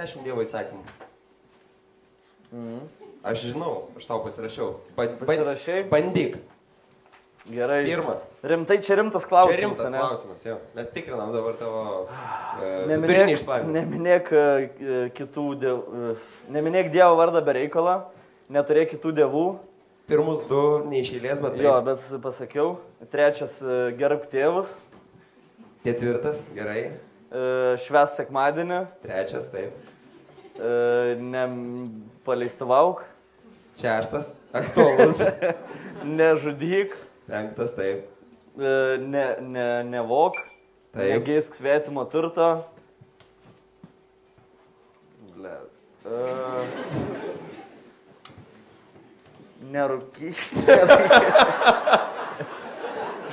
10 Dievo įsakymų. Aš žinau, aš tau pasirašiau. Pasirašai? Bandyk. Gerai. Pirmas. Rimtai, čia rimtas klausimas. Čia rimtas klausimas, jo. Mes tikrinam dabar tavo vidurinį Neminėk, išslavinimą. neminėk Dievo vardą be reikalo, neturėk kitų dievų. Pirmus du neišėlės, bet taip. Jo, bet pasakiau. Trečias, gerbk tėvus. Ketvirtas, gerai. Švęs sekmadienį. Trečias, taip. Paleistuvauk. Šeštas, aktualus. Nežudyk. Penktas, taip. Nevok. Taip. Negeisk svetimo turto. Nerūkyk.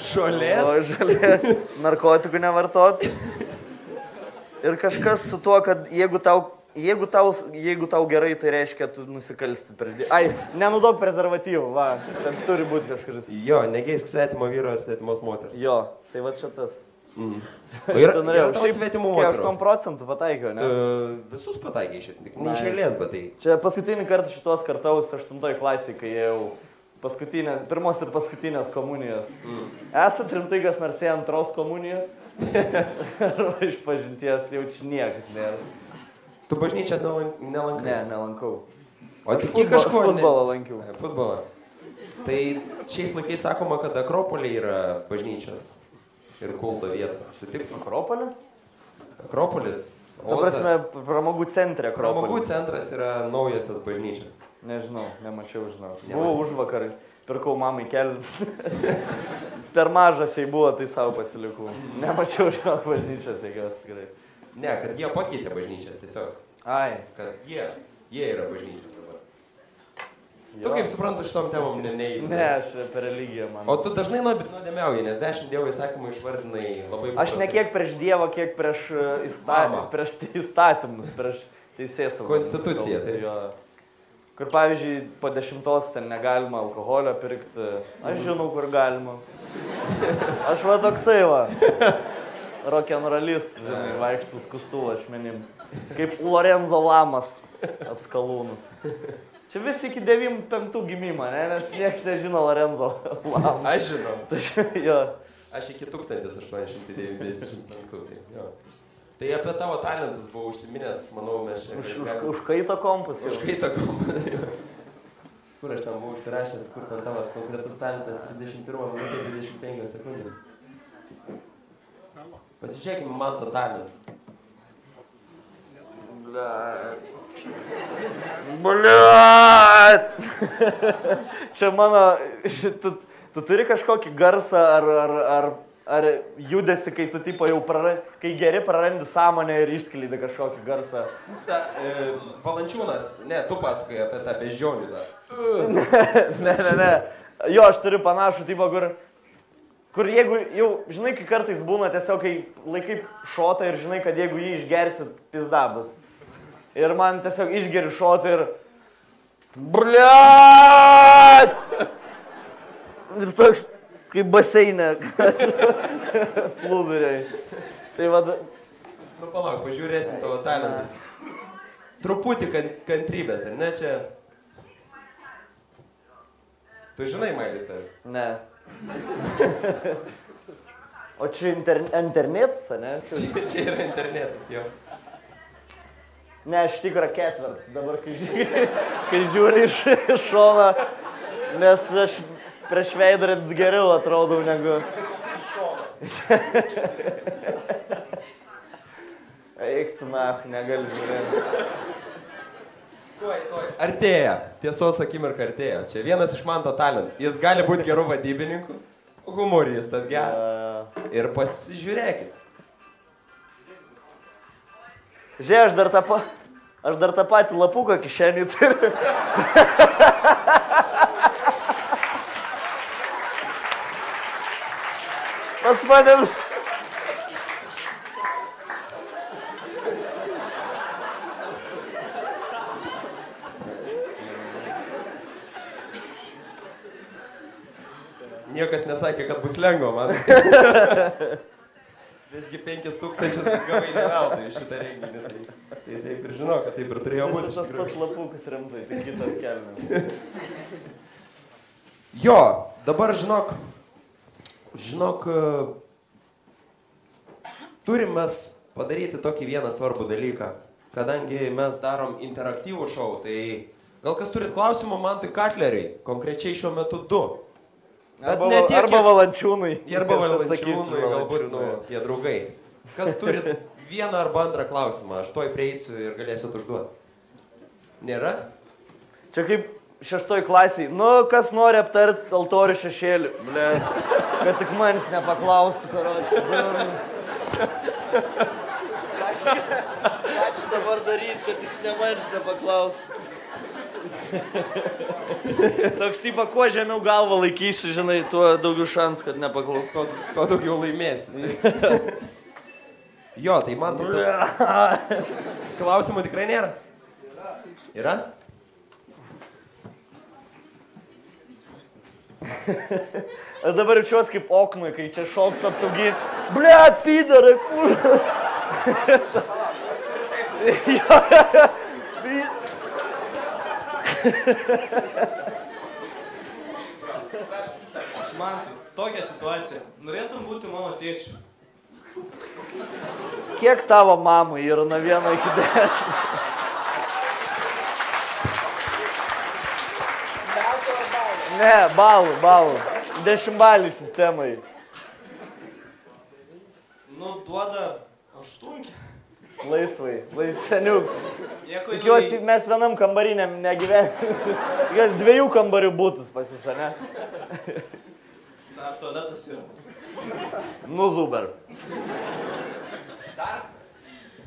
Žolės. O, žolė. Narkotikų nevartot. Ir kažkas su tuo, kad jeigu tau gerai, tai reiškia, tu nusikalsti. Ai, nenaudok prezervatyvų, va. Ten turi būti kažkuris. Jo, negeisk svetimo vyro ar svetimos moters. Jo, tai va šitas. Yra tavo svetimų moterų. 8% pataikiau, ne? Visus pataikiai šiandien, neišėlės, bet tai. Čia paskutinį kartą šitos kartaus 8 klasėje, kai jau pirmos ir paskutinės komunijos. Esat rimtai, kas nors ėjo antros komunijos? Arba iš pažinties jau čia niekas nėra. Tu bažnyčias nelankai? Ne, nelankau. O tik kažko... Futbolą lankiau. Futbolą. Tai šiais laikais sakoma, kad Akropolė yra bažnyčios ir kulto vieta. Sutiktum? Akropolė? Akropolis. Ta prasme, pramogų centre Akropolis. Pramogų centras yra naujasios bažnyčios. Nežinau, nemačiau, žinau. Buvau už vakarą, pirkau mamai kelius. Per mažas jai buvo, tai savo pasilikau. Nemačiau, žinau, bažnyčios, jeigios tikrai. Ne, kad jie pakeitė bažnyčias tiesiog. Ai. Kad jie yra bažnyčios dabar. Tu kaip suprantu, šitom temom neįdė. Ne, aš per religiją, man. O tu dažnai nuodėmiauji, nes 10 Dievo įsakymų išvardinai labai... Aš ne kiek prieš Dievą, kiek prieš įstatymus, prieš teisėsaugą. Konstituciją, tai. Kur pavyzdžiui, po 10 ten negalima alkoholio pirkti. Aš žinau, kur galima. Aš va toksai va. Rock'n'rollist, žinai, vaikštų skustuvą ašmenim. Kaip Lorenzo Lamas atskalūnus. Čia visi iki 95 gimimą, ne? Nes niekas nežino Lorenzo Lamas. Aš žinau. Jo. Aš iki 1895. Jo. Tai apie tavo talentus buvau užsiminęs, manau, mes čia... Užkaito kompus. Užkaito kompus. Kur aš tam buvau užsirašęs, kur ten tavo konkretus talentas 31 minutė 25 sekundės. Pasižiūrėkime man to talentas. Bliat! Čia mano... Tu turi kažkokį garsą ar judesi, kai tu tipo jau kai geri prarandi sąmonę ir išskleidi kažkokį garsą. Valančiūnas, ne, tu pasakai apie tą beždžionių tą. Ne. Jo, aš turiu panašų tipo, kur jeigu jau, žinai, kai kartais būna tiesiog, kai laikai šotą ir žinai, kad jeigu jį išgersit, pizdabus. Ir man tiesiog išgeri šotą ir... Bliat! Ir toks... Kaip baseinė. Plūduriai. Tai vada... Nu, palauk, pažiūrėsim tavo talentus. Truputį kantrybės, ar ne čia? Tu žinai, Mailis, ar? Ne. O čia internetas, ne? Čia yra internetas, jo. Ne, aš tikra ketvirtas. Dabar, kai žiūri iš šoną, nes aš... Prieš veidurį geriau atrodau negu... Eik tu, negali žiūrėti. Tuoj. Artėja. Tiesos akimirka artėja. Čia vienas iš man to talentų. Jis gali būti gerų vadybininkų, humoristas geras. Ir pasižiūrėkit. Žiūrėk, aš dar tą patį lapuką kišenį turiu. Pas manim. Niekas nesakė, kad bus lengva man. Visgi 5000 gavai ne veltui iš šitą renginį. Tai taip ir žinau, kad taip ir turėjo būti. Tas pats lapukas rimtai, tik kitas kelnes. Jo, dabar žinok, turim mes padaryti tokį vieną svarbų dalyką. Kadangi mes darom interaktyvų šou, tai gal kas turit klausimą Mantui Katleriui, konkrečiai šiuo metu 2. Arba Valančiūnai. Arba Valančiūnai, galbūt, tie draugai. Kas turit vieną arba antrą klausimą, aš toj prieisiu ir galėsit užduoti. Nėra? Čia kaip 6 klasiai. Nu, kas nori aptart altorių šešėlį? Ble, kad tik manis nepaklaustų, karočiui. Ką čia dabar daryti, kad tik ne manis nepaklaustų? Toks typa, kuo žemiau galvą laikysi, žinai, tuo daugiau šans, kad nepaklaustų. Tuo daugiau laimėsi. Jo, tai man tai... Klausimų tikrai nėra? Yra? Aš dabar jaučiuosi kaip oknui, kai čia šoks apsaugy. Blet, pydarai, kur? Mantai, tokia situacija. Norėtum būti mano tėčiu. Kiek tavo mamai yra nuo 1 iki 10? Ne, balų. 10 balų sistemai. Nu, duoda 8. Laisvai, seniuk. Tikiuosi, mes vienam kambariniam negyvenime. 2 kambarių būtus pasisa, ne? Dar tualetas yra. Nu, zuber. Dar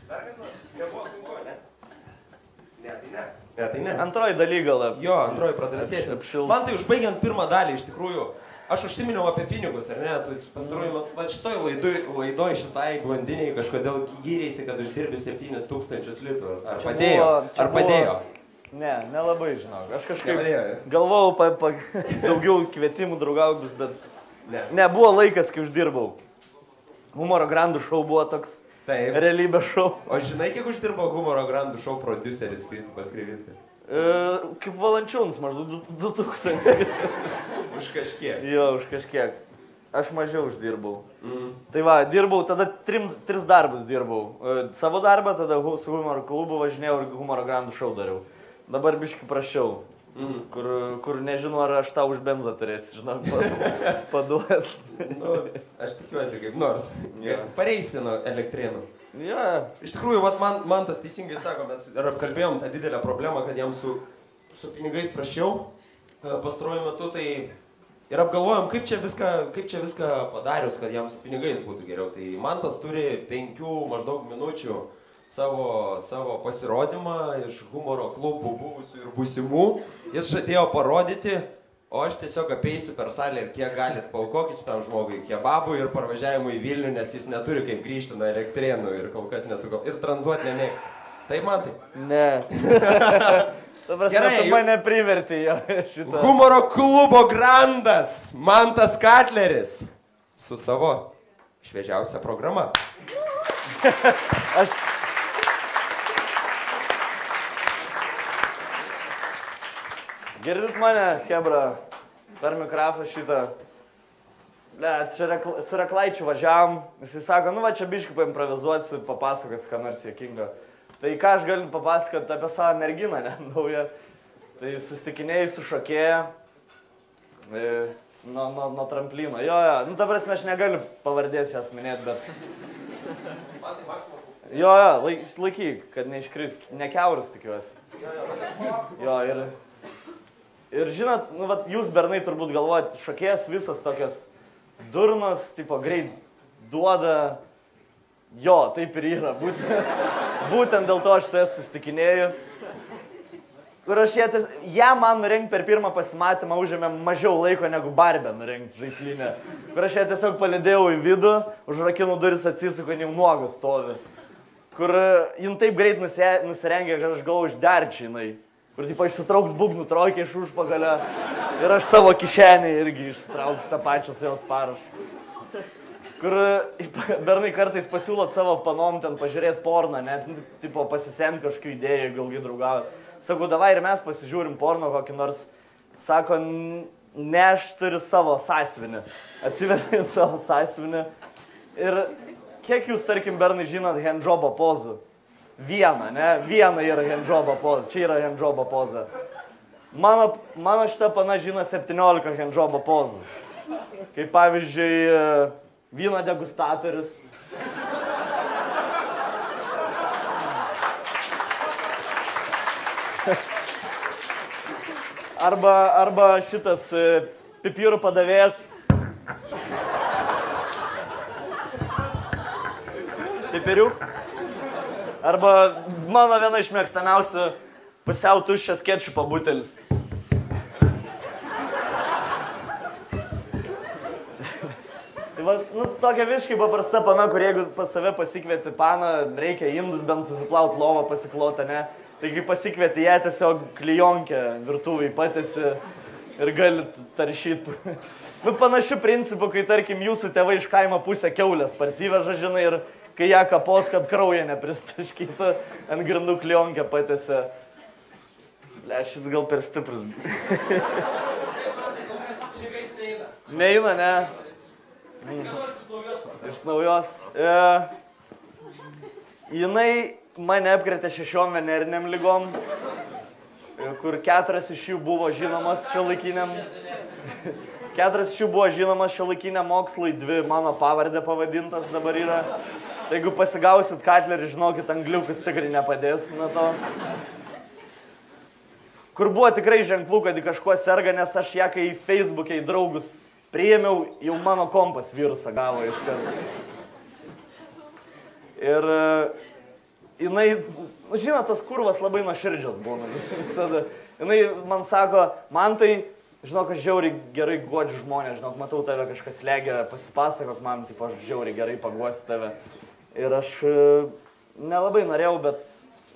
kas nors? Nebuvo sunku, ne? Ne, tai ne. Antroji daly gal. Jo, antroji pradrąsėsim. Man tai užbaigiant pirmą dalį, iš tikrųjų, aš užsiminiau apie pinigus, ar ne? Pastaruoju metu, va šitoj laidoj šitai blondiniai kažkodėl gyrėsi, kad uždirbi 7000 litrų. Ar padėjo? Ne, nelabai žinau. Aš kažkaip galvojau daugiau kvietimų draugaugus, bet ne, buvo laikas, kai uždirbau. Humoro grandų šou buvo toks realybės šou. O žinai, kiek uždirbo Humoro grandų šou prodiuseris Kristupas Krivickas? Kaip Valančiūnas, maždaug 2000. Už kažkiek. Jo, už kažkiek. Aš mažiau uždirbau. Tai va, dirbau, tada 3 darbus dirbau. Savo darbą, tada su Humoro klubu važinėjau ir Humoro grandų šou dariau. Dabar biškai prašiau. Kur nežinau, ar aš tau už benzą turėsiu, žinok, paduot. Nu, aš tikiuosi kaip nors. Pareisi nuo elektrėnų. Ja. Iš tikrųjų, man tas teisingai sako, mes ir apkalbėjom tą didelę problemą, kad jam su pinigais prašiau pastaruoju metu, tai ir apgalvojom, kaip čia viską padarius, kad jam su pinigais būtų geriau. Tai Mantas turi 5 maždaug minučių savo pasirodymą iš humoro klubų buvusių ir būsimų. Jis žadėjo parodyti, o aš tiesiog apeisiu per salę ir kiek galit paaukokit šitam žmogui kebabų ir parvažiavimų į Vilnių, nes jis neturi kaip grįžti nuo elektrėnų ir kol kas nesugal. Ir tranzuot nemėgsta. Tai Mantai? Ne. Ta prasme, tu mane priverti jo šitą. Humoro klubo grandas Mantas Katleris su savo šviežiausia programa. Girdit mane, Hebra, per mikrofą šitą. Su Reklaičiu važiavam, jisai sako, nu va čia biškai paimprovizuosi, papasakos, ką nors juokingo. Tai ką aš galiu papasakoti apie savo merginą, ne, naują. Tai susitikinėjai su šokėja nuo tramplino. Jo, nu ta prasme, aš negaliu pavardės jas minėti, bet... Jo, laikyk, kad neiškris, nekiauras tikiuosi. Jo, ir žinot, nu vat jūs bernai turbūt galvojat, šokėjas visas tokias durnas, tipo greit duoda. Jo, taip ir yra. Būtent dėl to aš su jas susitikinėju. Kur aš ją man nurengt per pirmą pasimatymą užėmė mažiau laiko negu Barbę nurengt žaislinę. Kur aš ją tiesiog palidėjau į vidų, užrakinau duris, atsisuku, jau nuogas stovi. Kur jin taip greit nusirengė, kad aš galvoju užderčiai jinai. Kur taip išsitrauks būgnų traukia iš užpagalio. Ir aš savo kišenį irgi išsitrauks tą pačią su jos parašu. kur bernai kartais pasiūlot savo panom ten pažiūrėti porną, net, tipo, pasisemti kažkokių idėjų, ilgai draugavot. Sakau, davai ir mes pasižiūrim porno kokį nors. Sako, ne, aš turiu savo sąsiuvinį. Atsiverti savo sąsiuvinį. Ir kiek jūs, tarkim, bernai, žinot handjobo pozų? Vieną, ne? Vieną yra handjobo poza. Čia yra handjobo poza. Mano šita pana žino 17 handjobo pozų. Kaip pavyzdžiui, vyno degustatorius. Arba šitas pipirų padavėjas. Pipirių. Arba mano viena iš mėgstamiausių pusiau tuščias ketšupo butelis. Tai va, tokia visiškai paprasta pana, kur jeigu pas save pasikvieti paną, reikia indus bent susiplaut lovą pasiklotą, ne? Tai kai pasikvieti ją, tiesiog klijonkę virtuvai patesi ir gali taršyti. Panašių principų, kai tarkim jūsų tėvai iš kaimo pusę kiaulės parsiveža, žinai, ir kai ją kapos, kad kraują nepristaškytų, ant grindų klijonkę patesi. Ble, šis gal per stiprus. Neina, ne? Iš naujos. Jinai mane apkrėtė 6 veneriniam lygom, kur 4 iš jų buvo žinomas šiuolaikiniam. 4 iš jų buvo žinomas šiuolaikiniam mokslui, 2 mano pavardė pavadintas dabar yra. Tai jeigu pasigausit Katlerį, žinokit, angliukas tikrai nepadės nuo to. Kur buvo tikrai ženklų, kad į kažkuo serga, nes aš ją, kai Facebook'e į draugus priėmiau, jau mano kompas virusą gavo iš karto. Ir jinai, žinot, tas kurvas labai nuoširdžios būna. Jinai man sako, man tai, žinok, aš žiauriai gerai guodžiu žmonės, žinok, matau tave kažkas legia, pasipasakok man, tipo, aš žiauriai gerai paguosiu tave. Ir aš nelabai norėjau, bet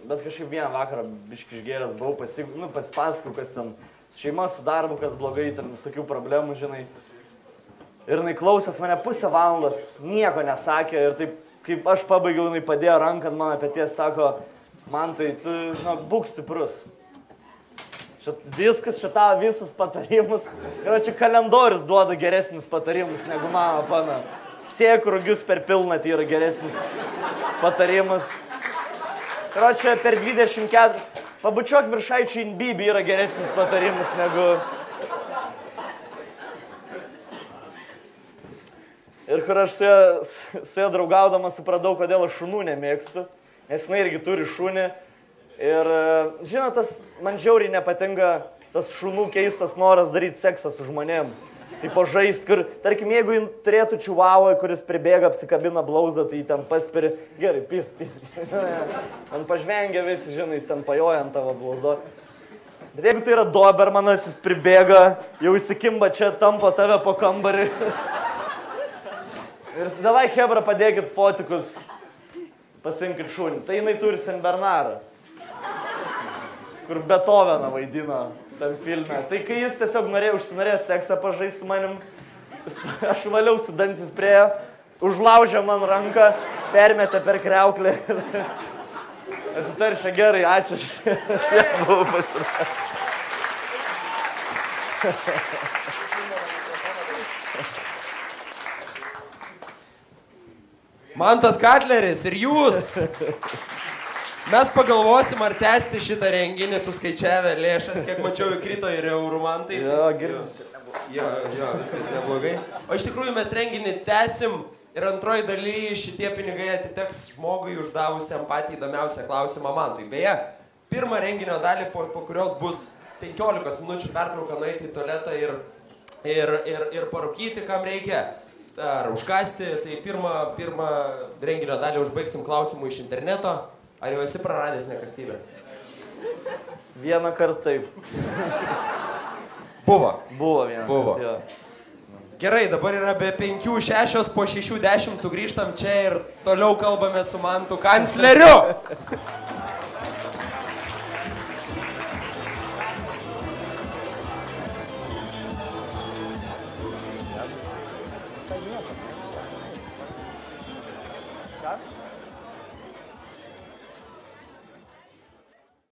kažkaip vieną vakarą biškį išgėręs buvau, pasipasakau, kas ten šeima su darbu, kas blogai, ten visokių problemų, žinai. Ir jinai klausęs mane pusę valandos, nieko nesakė ir taip, kaip aš pabaigiau, jinai padėjo ranką ant mano peties, sako, man tai tu, žinok, būk stiprus. Viskas, šitą visas patarimus. Ir čia kalendorius duoda geresnis patarimus negu mano pana. Sėk rugius per pilnatį yra geresnis patarimas. Ir čia per 24, pabučiuok viršaičių in bibi yra geresnis patarimas negu... Ir kur aš su ją draugaudamas supratau, kodėl aš šunų nemėgstu, nes jinai irgi turi šunį. Ir, žinot, man žiauriai nepatinka tas šunų keistas noras daryti seksą su žmonėm. Tai pažaist, kur, tarkim, jeigu jin turėtų čiuavą, kuris pribėga, apsikabina blauzdą, tai ten paspiri, gerai, pis. Man pažvengia visi, žinai, jis ten pajoja ant tavo blauzdo. Bet jeigu tai yra dobermanas, jis pribėga, jau įsikimba čia, tampo tave po kambarį. Ir davai, hebra, padėkit fotikus, pasiimkit šunį. Tai jinai turi Sen Bernarą, kur Beethoveną vaidino tam filme. Tai kai jis tiesiog užsinorėjo seksą pažaisti su manim, aš valiausi dantis prie jo, užlaužė man ranką, permetė per kriauklę. Atitaršė gerai, ačiū, aš ją buvau pasirašęs. Mantas Katleris ir jūs. Mes pagalvosim, ar tęsti šitą renginį, suskaičiavę lėšas, kiek mačiau įkrito ir eurų mantai. Jo, girdim. Jo, viskas neblogai. O iš tikrųjų mes renginį tęsim ir antroji daly šitie pinigai atiteks žmogui uždavusiam patį įdomiausią klausimą Mantui. Beje, pirmą renginio dalį, po kurios bus 15 minučių pertrauka nueiti į tualetą ir parūkyti, kam reikia. Ar užkasti, tai pirmą renginio dalį užbaigsim klausimų iš interneto. Ar jau esi praradęs nekaltybę? Vieną kartą taip. Buvo vieną Buvo. kartą, jo. Gerai, dabar yra be 5-6, po 6-10 sugrįžtam čia ir toliau kalbame su Mantu kancleriu. Ką?